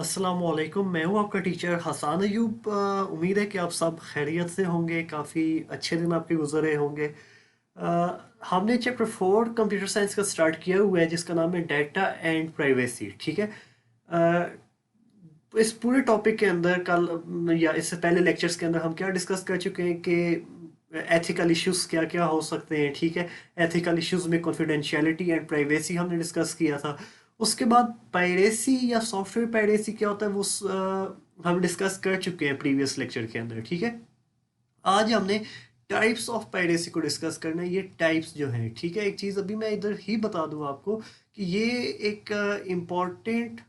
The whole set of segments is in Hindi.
अस्सलामुअलैकुम। मैं हूँ आपका टीचर हसान अयूब। उम्मीद है कि आप सब खैरियत से होंगे, काफ़ी अच्छे दिन आपके गुजरे होंगे। हमने चैप्टर 4 कंप्यूटर साइंस का स्टार्ट किया हुआ है जिसका नाम है डाटा एंड प्राइवेसी। ठीक है। अ, इस पूरे टॉपिक के अंदर कल या इससे पहले लेक्चर्स के अंदर हम क्या डिस्कस कर चुके हैं कि एथिकल इश्यूज क्या क्या हो सकते हैं। ठीक है। एथिकल इश्यूज में कॉन्फिडेंशियलिटी एंड प्राइवेसी हमने डिस्कस किया था। उसके बाद पायरेसी या सॉफ्टवेयर पायरेसी क्या होता है वो हम डिस्कस कर चुके हैं प्रीवियस लेक्चर के अंदर। ठीक है। आज हमने टाइप्स ऑफ पायरेसी को डिस्कस करना है। ये टाइप्स जो हैं, ठीक है, एक चीज़ अभी मैं इधर ही बता दूं आपको कि ये एक इम्पॉर्टेंट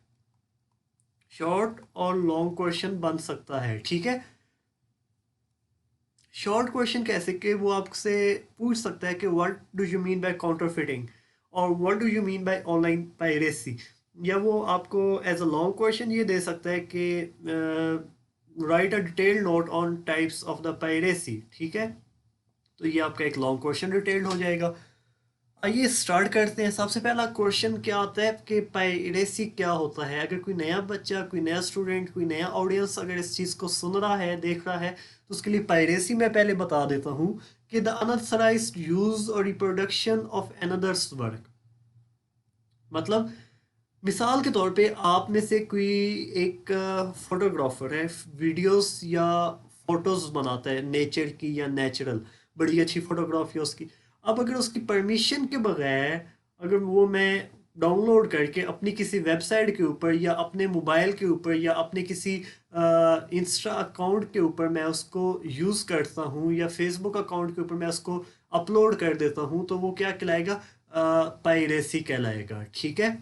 शॉर्ट और लॉन्ग क्वेश्चन बन सकता है। ठीक है। शॉर्ट क्वेश्चन कैसे कि वो आपसे पूछ सकता है कि what do you mean by counterfeiting और what do you mean by online piracy. या वो आपको एज अ लॉन्ग क्वेश्चन ये दे सकता है कि right a detailed note on types of the piracy. ठीक है। तो ये आपका एक लॉन्ग क्वेश्चन डिटेल्ड हो जाएगा। आइए स्टार्ट करते हैं। सबसे पहला क्वेश्चन क्या आता है कि पायरेसी क्या होता है। अगर कोई नया बच्चा, कोई नया स्टूडेंट, कोई नया ऑडियंस अगर इस चीज़ को सुन रहा है, देख रहा है, तो उसके लिए पायरेसी मैं पहले बता देता हूँ कि द अनऑथराइज्ड यूज और रिप्रोडक्शन ऑफ अनदर्स वर्क। मतलब मिसाल के तौर पे आप में से कोई एक फोटोग्राफर है, वीडियोस या फोटोज बनाता है नेचर की या नेचुरल, बड़ी अच्छी फोटोग्राफी है उसकी। अब अगर उसकी परमिशन के बगैर अगर वो मैं डाउनलोड करके अपनी किसी वेबसाइट के ऊपर या अपने मोबाइल के ऊपर या अपने किसी इंस्टा अकाउंट के ऊपर मैं उसको यूज़ करता हूँ या फेसबुक अकाउंट के ऊपर मैं उसको अपलोड कर देता हूँ, तो वो क्या कहलाएगा? पायरेसी कहलाएगा। ठीक है।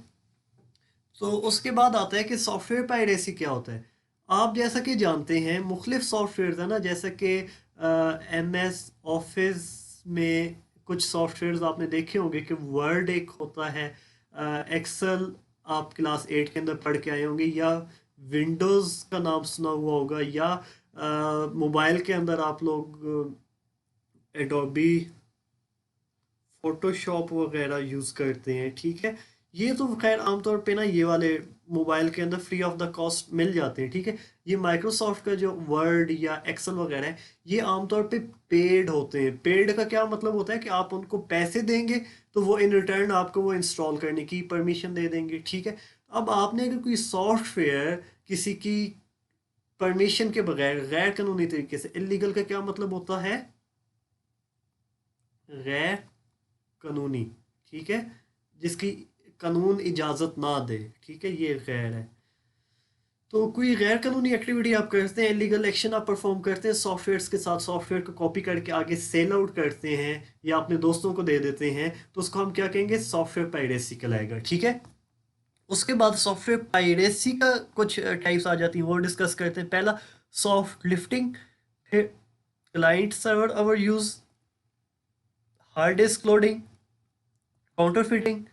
तो उसके बाद आता है कि सॉफ्टवेयर पायरेसी क्या होता है। आप जैसा कि जानते हैं मुख्तलिफ सॉफ्टवेयर है ना, जैसे कि एम एस ऑफिस में कुछ सॉफ्टवेयर्स आपने देखे होंगे कि वर्ड एक होता है, एक्सेल आप क्लास 8 के अंदर पढ़ के आए होंगे, या विंडोज़ का नाम सुना हुआ होगा, या मोबाइल के अंदर आप लोग एडोबी फोटोशॉप वगैरह यूज़ करते हैं। ठीक है। ये तो खैर आमतौर पे ना ये वाले मोबाइल के अंदर फ्री ऑफ द कॉस्ट मिल जाते हैं। ठीक है। ये माइक्रोसॉफ्ट का जो वर्ड या एक्सेल वगैरह है ये आमतौर पे पेड होते हैं। पेड का क्या मतलब होता है कि आप उनको पैसे देंगे तो वो इन रिटर्न आपको वो इंस्टॉल करने की परमिशन दे देंगे। ठीक है। अब आपने अगर कोई सॉफ्टवेयर किसी की परमिशन के बगैर गैर कानूनी तरीके से, इलीगल का क्या मतलब होता है? गैर कानूनी। ठीक है। जिसकी कानून इजाज़त ना दे। ठीक है, ये गैर है। तो कोई गैर कानूनी एक्टिविटी आप करते हैं, इलीगल एक्शन आप परफॉर्म करते हैं सॉफ्टवेयर्स के साथ, सॉफ्टवेयर को कॉपी करके आगे सेल आउट करते हैं या अपने दोस्तों को दे देते हैं, तो उसको हम क्या कहेंगे? सॉफ्टवेयर पायरेसी कहलाएगा। ठीक है। उसके बाद सॉफ्टवेयर पायरेसी का कुछ टाइप्स आ जाती हैं, वो डिस्कस करते हैं। पहला सॉफ्ट लिफ्टिंग, फिर client server over use, hard disk loading, counterfeiting,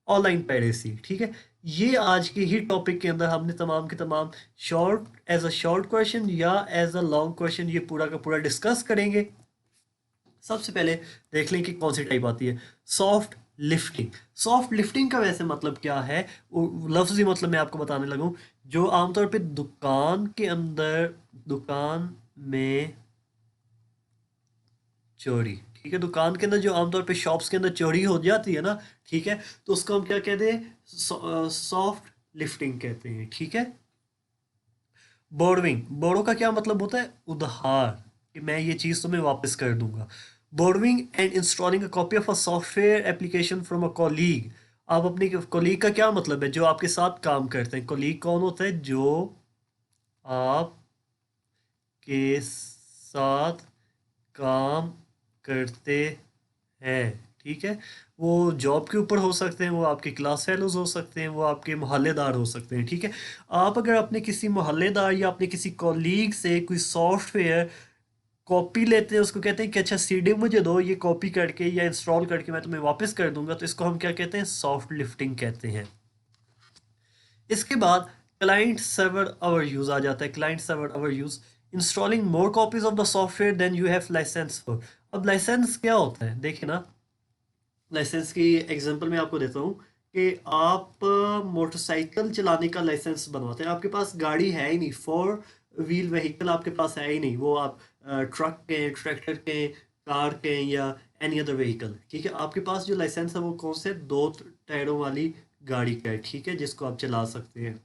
online piracy. ठीक है। ये आज के ही टॉपिक के अंदर हमने तमाम के तमाम short as a short question या एज अ लॉन्ग क्वेश्चन ये पूरा का पूरा डिस्कस करेंगे। सबसे पहले देख लें कि कौन सी टाइप आती है। Soft lifting. सॉफ्ट लिफ्टिंग का वैसे मतलब क्या है, लफ्जी मतलब मैं आपको बताने लगूं। जो आमतौर पे दुकान के अंदर, दुकान में चोरी। ठीक है। दुकान के अंदर जो आमतौर पे शॉप्स के अंदर चोरी हो जाती है ना, ठीक है, तो उसको हम क्या कहते हैं? सॉफ्ट लिफ्टिंग कहते हैं। ठीक है। बोर्डविंग। बोर्डो का क्या मतलब होता है? उधार, कि मैं ये चीज़ तुम्हें वापस कर दूंगा। Borrowing and installing a copy of a software application from a colleague. आप अपनी कॉलीग का क्या मतलब है? जो आपके साथ काम करते हैं। कॉलीग कौन होता है? जो आपके साथ काम करते हैं। ठीक है। वो जॉब के ऊपर हो सकते हैं, वो आपके क्लास फेलोज हो सकते हैं, वो आपके मोहल्लेदार हो सकते हैं। ठीक है। आप अगर अपने किसी मोहल्लेदार या अपने किसी कॉलीग से कोई सॉफ्टवेयर कॉपी लेते हैं, उसको कहते हैं कि अच्छा सीडी मुझे दो, ये कॉपी करके या इंस्टॉल करके मैं तुम्हें वापस कर दूंगा, तो इसको हम क्या कहते हैं? सॉफ्ट लिफ्टिंग कहते हैं। इसके बाद क्लाइंट सर्वर आवर यूज आ जाता है। Client server overuse, installing more copies of the software then you have license for. अब लाइसेंस क्या होता है? देखिए ना, लाइसेंस की एग्जांपल मैं आपको देता हूँ कि आप मोटरसाइकिल चलाने का लाइसेंस बनवाते हैं, आपके पास गाड़ी है ही नहीं, फोर व्हील व्हीकल आपके पास है ही नहीं, वो आप ट्रक के, ट्रैक्टर के, कार के या एनी अदर व्हीकल, ठीक है। आपके पास जो लाइसेंस है वो कौन से, दो टायरों वाली गाड़ी का है, ठीक है, जिसको आप चला सकते हैं।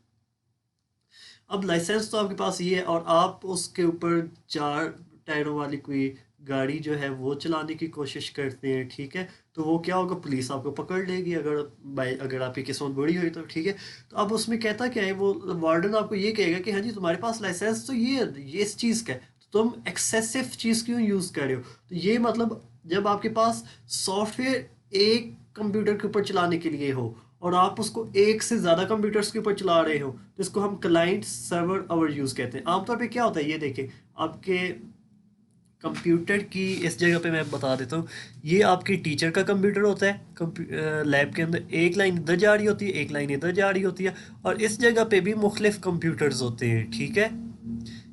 अब लाइसेंस तो आपके पास ये है और आप उसके ऊपर चार टायरों वाली कोई गाड़ी जो है वो चलाने की कोशिश करते हैं, ठीक है, तो वो क्या होगा, पुलिस आपको पकड़ लेगी अगर बाई अगर आपकी किस्मत बुरी हुई तो, ठीक है। तो अब उसमें कहता क्या है, वो वार्डन आपको ये कहेगा कि हाँ जी तुम्हारे पास लाइसेंस तो ये इस चीज़ का है, तो तुम एक्सेसिव चीज़ क्यों यूज़ कर रहे हो। तो ये मतलब जब आपके पास सॉफ्टवेयर एक कंप्यूटर के ऊपर चलाने के लिए हो और आप उसको एक से ज़्यादा कंप्यूटर्स के ऊपर चला रहे हो, तो इसको हम क्लाइंट सर्वर ओवर यूज़ कहते हैं। आमतौर पे क्या होता है, ये देखें, आपके कंप्यूटर की इस जगह पे मैं बता देता हूँ, ये आपके टीचर का कंप्यूटर होता है, लैब के अंदर एक लाइन इधर जा रही होती है, एक लाइन इधर जा रही होती है, और इस जगह पे भी मुख्तलिफ कंप्यूटर्स होते हैं, ठीक है।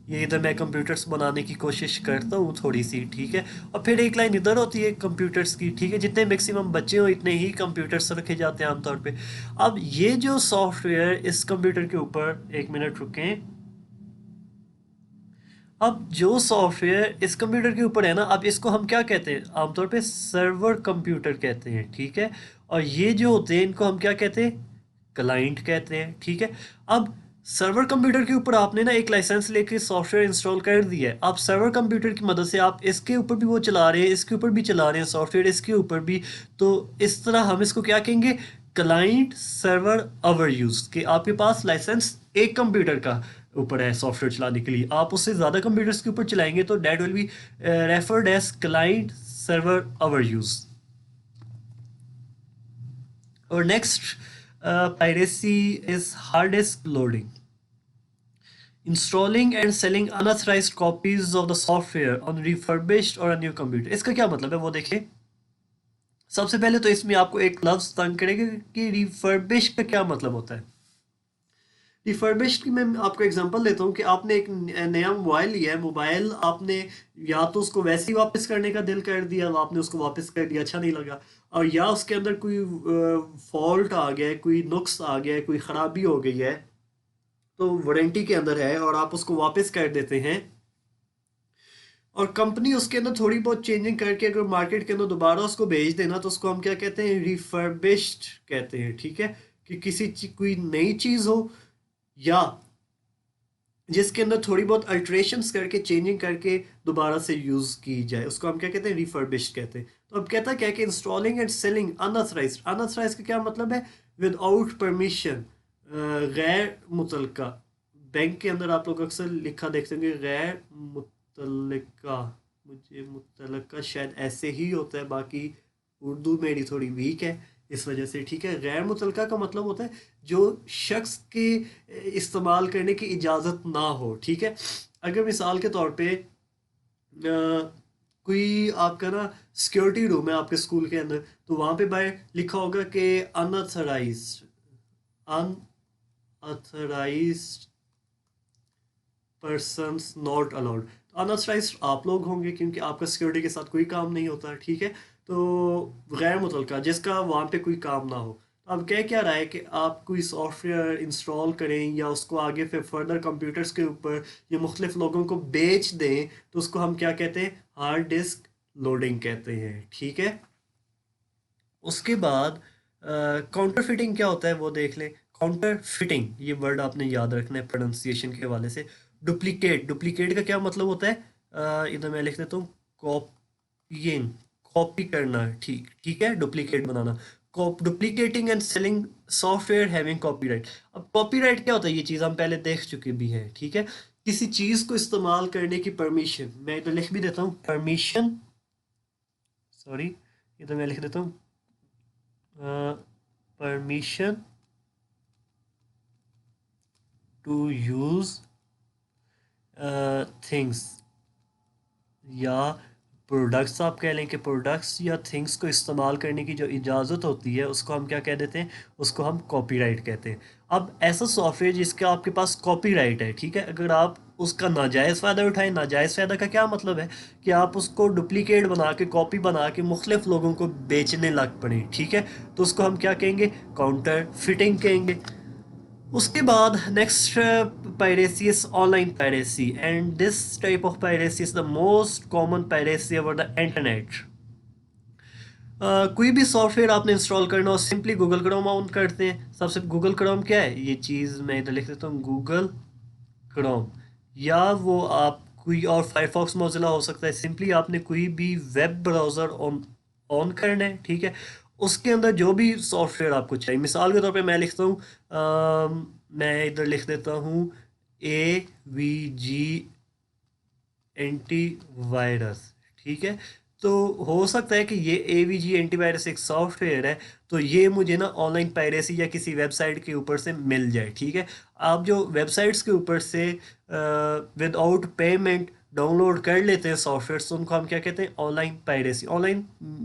ये इधर मैं कंप्यूटर्स बनाने की कोशिश करता हूँ थोड़ी सी, ठीक है, और फिर एक लाइन इधर होती है कंप्यूटर्स की, ठीक है, जितने मैक्सिमम बच्चे हो इतने ही कंप्यूटर्स रखे जाते हैं आमतौर पे। अब ये जो सॉफ्टवेयर इस कंप्यूटर के ऊपर, एक मिनट रुकें, अब जो सॉफ्टवेयर इस कंप्यूटर के ऊपर है ना, अब इसको हम क्या कहते हैं, आमतौर पे सर्वर कंप्यूटर कहते हैं, ठीक है, और ये जो होते हैं इनको हम क्या कहते हैं, क्लाइंट कहते हैं, ठीक है। अब सर्वर कंप्यूटर के ऊपर आपने ना एक लाइसेंस लेके सॉफ्टवेयर इंस्टॉल कर दिया है, आप सर्वर कंप्यूटर की मदद से आप इसके ऊपर भी वो चला रहे हैं, इसके ऊपर भी चला रहे हैं सॉफ्टवेयर, इसके ऊपर भी, तो इस तरह हम इसको क्या कहेंगे, क्लाइंट सर्वर ओवर यूज, कि आपके पास लाइसेंस एक कंप्यूटर का ऊपर है सॉफ्टवेयर चलाने के लिए, आप उससे ज़्यादा कंप्यूटर्स के ऊपर चलाएंगे तो that will be referred as client server over use. और next piracy is hard disk loading, installing and selling unauthorised copies of the software on refurbished और अ न्यू कंप्यूटर। इसका क्या मतलब है वो देखिए, सबसे पहले तो इसमें आपको एक लफ्ज तंग करेगा कि रिफर्बिश का क्या मतलब होता है। रिफर्बिश्ड की मैं आपको एग्जांपल देता हूँ कि आपने एक नया मोबाइल लिया है, मोबाइल आपने या तो उसको वैसे ही वापस करने का दिल कर दिया, आपने उसको वापस कर दिया, अच्छा नहीं लगा, और या उसके अंदर कोई फॉल्ट आ गया है, कोई नुक्स आ गया है, कोई ख़राबी हो गई है, तो वारंटी के अंदर है और आप उसको वापस कर देते हैं, और कंपनी उसके अंदर थोड़ी बहुत चेंजिंग करके अगर मार्केट के अंदर दोबारा उसको भेज देना, तो उसको हम क्या कहते हैं, रिफर्बिश्ड कहते हैं, ठीक है। कि कोई नई चीज़ हो या जिसके अंदर थोड़ी बहुत अल्ट्रेशंस करके, चेंजिंग करके दोबारा से यूज़ की जाए, उसको हम क्या कहते हैं, रिफर्बिश्ड कहते हैं। तो अब कहता क्या है कि installing and selling unauthorised, unauthorised का क्या मतलब है, विदाउट परमिशन, गैर मुतलका। बैंक के अंदर आप लोग अक्सर लिखा देखते होंगे गैर मुतलका, मुझे मुतलका शायद ऐसे ही होता है, बाकी उर्दू मेरी थोड़ी वीक है इस वजह से, ठीक है। गैर मुतलका का मतलब होता है जो शख्स के इस्तेमाल करने की इजाज़त ना हो, ठीक है। अगर मिसाल के तौर पे कोई आपका ना सिक्योरिटी रूम है आपके स्कूल के अंदर, तो वहाँ पे बाहर लिखा होगा कि unauthorised, unauthorised persons not allowed. तो अनऑथराइज्ड आप लोग होंगे क्योंकि आपका सिक्योरिटी के साथ कोई काम नहीं होता, ठीक है। तो गैर मुतलका जिसका वहाँ पे कोई काम ना हो। तो अब क्या रहा है कि आप कोई सॉफ्टवेयर इंस्टॉल करें या उसको आगे फिर फर्दर कंप्यूटर्स के ऊपर या मुख्तलिफ लोगों को बेच दें, तो उसको हम क्या कहते हैं, हार्ड डिस्क लोडिंग कहते हैं, ठीक है। उसके बाद काउंटर फिटिंग क्या होता है वो देख लें। काउंटर फिटिंग ये वर्ड आपने याद रखना है प्रोनाउंसिएशन के हवाले से। डुप्लीकेट, डुप्लीकेट का क्या मतलब होता है, इधर मैं लिख देता हूँ, कॉपीइंग, कॉपी करना, ठीक ठीक है, duplicate banana. Duplicating and selling software having copyright. अब कॉपीराइट क्या होता है, ये चीज़ हम पहले देख चुके भी हैं, ठीक है। किसी चीज़ को इस्तेमाल करने की परमिशन, मैं इधर लिख भी देता हूँ परमिशन, सॉरी, इधर मैं लिख देता हूँ परमिशन टू यूज़ थिंग्स या प्रोडक्ट्स, आप कह लें कि प्रोडक्ट्स या थिंग्स को इस्तेमाल करने की जो इजाज़त होती है उसको हम क्या कह देते हैं, उसको हम कॉपीराइट कहते हैं। अब ऐसा सॉफ्टवेयर जिसका आपके पास कॉपीराइट है, ठीक है, अगर आप उसका नाजायज़ फ़ायदा उठाएं। नाजायज़ फ़ायदा का क्या मतलब है कि आप उसको डुप्लीकेट बना के, कॉपी बना के मुख्तलिफ लोगों को बेचने लग पड़े, ठीक है, तो उसको हम क्या कहेंगे, काउंटर फिटिंग कहेंगे। उसके बाद next piracy is online piracy, and this type of piracy is the most common piracy over the internet. कोई भी सॉफ्टवेयर आपने इंस्टॉल करना हो, सिंपली गूगल क्रोम ऑन करते हैं। सबसे गूगल क्रोम क्या है, ये चीज़ मैं इधर लिख देता हूँ, गूगल क्रोम, या वो आप कोई और फायरफॉक्स मोजिला हो सकता है। सिंपली आपने कोई भी वेब ब्राउज़र ऑन ऑन करना है, ठीक है, उसके अंदर जो भी सॉफ्टवेयर आपको चाहिए, मिसाल के तौर पे मैं लिखता हूँ, मैं इधर लिख देता हूँ AVG एंटीवायरस, ठीक है, तो हो सकता है कि ये AVG एंटीवायरस एक सॉफ्टवेयर है, तो ये मुझे ना ऑनलाइन पायरेसी या किसी वेबसाइट के ऊपर से मिल जाए, ठीक है। आप जो वेबसाइट्स के ऊपर से विदाउट पेमेंट डाउनलोड कर लेते हैं सॉफ्टवेयर, तो उनको हम क्या कहते हैं, online piracy. Online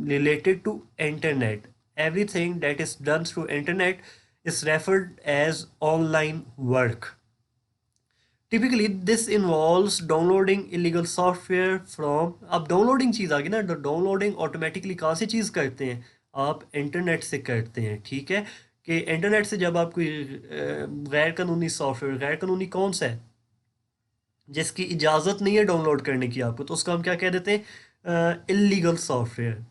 related to internet, everything that is done through internet is referred as online work. Typically this involves downloading illegal software from, अब डाउनलोडिंग चीज़ आ गई ना, तो डाउनलोडिंग ऑटोमेटिकली कहाँ से चीज़ करते हैं, आप इंटरनेट से करते हैं, ठीक है, कि इंटरनेट से जब आप कोई गैर कानूनी सॉफ्टवेयर, गैर कानूनी कौन सा है, जिसकी इजाज़त नहीं है डाउनलोड करने की आपको, तो उसको हम क्या कह देते हैं, इलीगल सॉफ्टवेयर।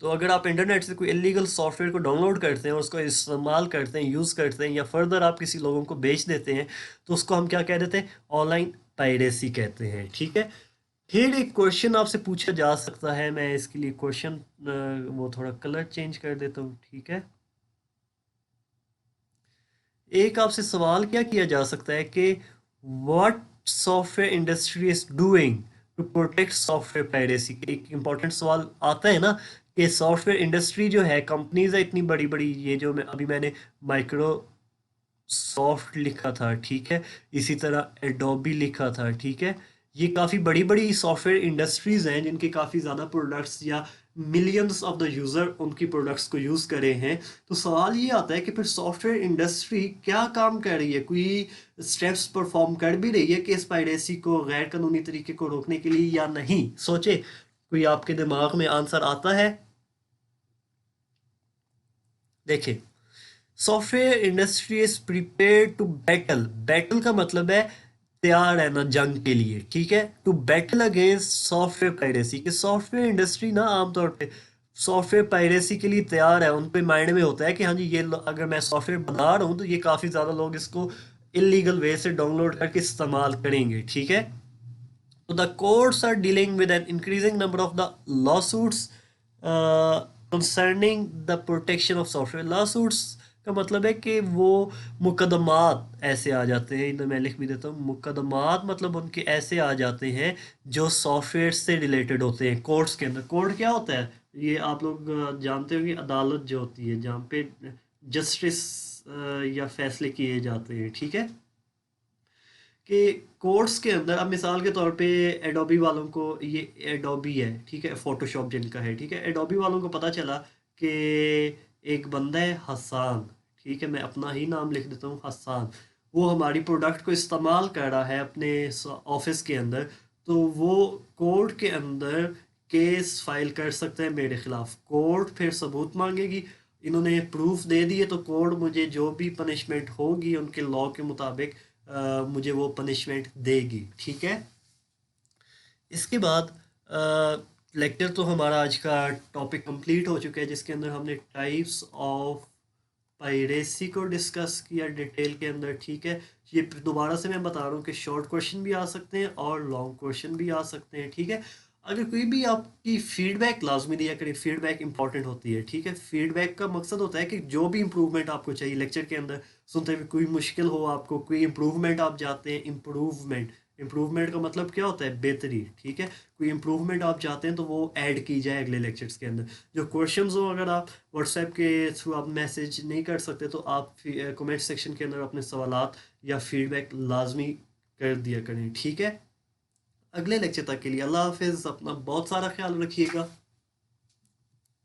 तो अगर आप इंटरनेट से कोई इलीगल सॉफ्टवेयर को डाउनलोड करते हैं और उसको इस्तेमाल करते हैं, यूज़ करते हैं, या फर्दर आप किसी लोगों को बेच देते हैं, तो उसको हम क्या कह देते हैं, ऑनलाइन पायरेसी कहते हैं, ठीक है। फिर एक क्वेश्चन आपसे पूछा जा सकता है, मैं इसके लिए क्वेश्चन वो थोड़ा कलर चेंज कर देता हूँ, ठीक है। एक आपसे सवाल क्या किया जा सकता है कि what software industry is doing to protect software piracy. एक इंपॉर्टेंट सवाल आता है ना कि सॉफ्टवेयर इंडस्ट्री जो है, कंपनीज है इतनी बड़ी बड़ी, ये जो अभी मैंने माइक्रोसॉफ्ट लिखा था, ठीक है, इसी तरह एडोबी लिखा था, ठीक है, ये काफ़ी बड़ी बड़ी सॉफ्टवेयर इंडस्ट्रीज हैं जिनके काफ़ी ज़्यादा प्रोडक्ट्स या मिलियंस ऑफ द यूज़र उनकी प्रोडक्ट्स को यूज़ करे हैं। तो सवाल ये आता है कि फिर सॉफ्टवेयर इंडस्ट्री क्या काम कर रही है, कोई स्टेप्स परफॉर्म कर भी रही है कि इस पायरेसी को, गैर कानूनी तरीके को रोकने के लिए, या नहीं। सोचे, कोई आपके दिमाग में आंसर आता है? देखिए, software industry is prepare to battle, battle का मतलब है तैयार है ना जंग के लिए, ठीक है, to battle against software piracy. कि सॉफ्टवेयर इंडस्ट्री ना आमतौर पे सॉफ्टवेयर पायरेसी के लिए तैयार है, उनके माइंड में होता है कि हाँ जी, ये अगर मैं सॉफ्टवेयर बना रहा हूँ तो ये काफ़ी ज़्यादा लोग इसको इलीगल वे से डाउनलोड करके इस्तेमाल करेंगे, ठीक है। तो the courts are dealing with an increasing number of the lawsuits concerning the protection of software. lawsuits का मतलब है कि वो मुकदमात ऐसे आ जाते हैं, इधर मैं लिख भी देता हूँ, मुकदमात मतलब उनके ऐसे आ जाते हैं जो सॉफ्टवेयर से रिलेटेड होते हैं कोर्ट्स के अंदर। कोर्ट क्या होता है, ये आप लोग जानते होंगे, अदालत जो होती है जहाँ पे जस्टिस या फैसले किए जाते हैं, ठीक है। कि कोर्स के अंदर, अब मिसाल के तौर पे एडोबी वालों को, ये एडोबी है, ठीक है, फोटोशॉप जिनका है, ठीक है, एडोबी वालों को पता चला कि एक बंदा है हसान, ठीक है, मैं अपना ही नाम लिख देता हूँ, हसान, वो हमारी प्रोडक्ट को इस्तेमाल कर रहा है अपने ऑफिस के अंदर, तो वो कोर्ट के अंदर केस फाइल कर सकते हैं मेरे खिलाफ। कोर्ट फिर सबूत मांगेगी, इन्होंने प्रूफ दे दिए तो कोर्ट मुझे जो भी पनिशमेंट होगी उनके लॉ के मुताबिक मुझे वो पनिशमेंट देगी, ठीक है। इसके बाद लेक्चर तो हमारा आज का टॉपिक कंप्लीट हो चुका है, जिसके अंदर हमने टाइप्स ऑफ पायरेसी को डिस्कस किया डिटेल के अंदर, ठीक है। ये दोबारा से मैं बता रहा हूँ कि शॉर्ट क्वेश्चन भी आ सकते हैं और लॉन्ग क्वेश्चन भी आ सकते हैं, ठीक है। अगर कोई भी आपकी फीडबैक लाजमी दिया करें, फीडबैक इंपॉर्टेंट होती है, ठीक है। फीडबैक का मकसद होता है कि जो भी इंप्रूवमेंट आपको चाहिए लेक्चर के अंदर सुनते हुए, कोई मुश्किल हो आपको, कोई इंप्रूवमेंट आप चाहते हैं, इंप्रूवमेंट, इंप्रूवमेंट का मतलब क्या होता है, बेहतरी, ठीक है, कोई इंप्रूवमेंट आप चाहते हैं तो वो ऐड की जाए अगले लेक्चर्स के अंदर। जो क्वेश्चंस हो, अगर आप व्हाट्सएप के थ्रू आप मैसेज नहीं कर सकते तो आप कमेंट सेक्शन के अंदर अपने सवालात या फीडबैक लाजमी कर दिया करें, ठीक है। अगले लेक्चर तक के लिए अल्लाह हाफिज़, अपना बहुत सारा ख्याल रखिएगा।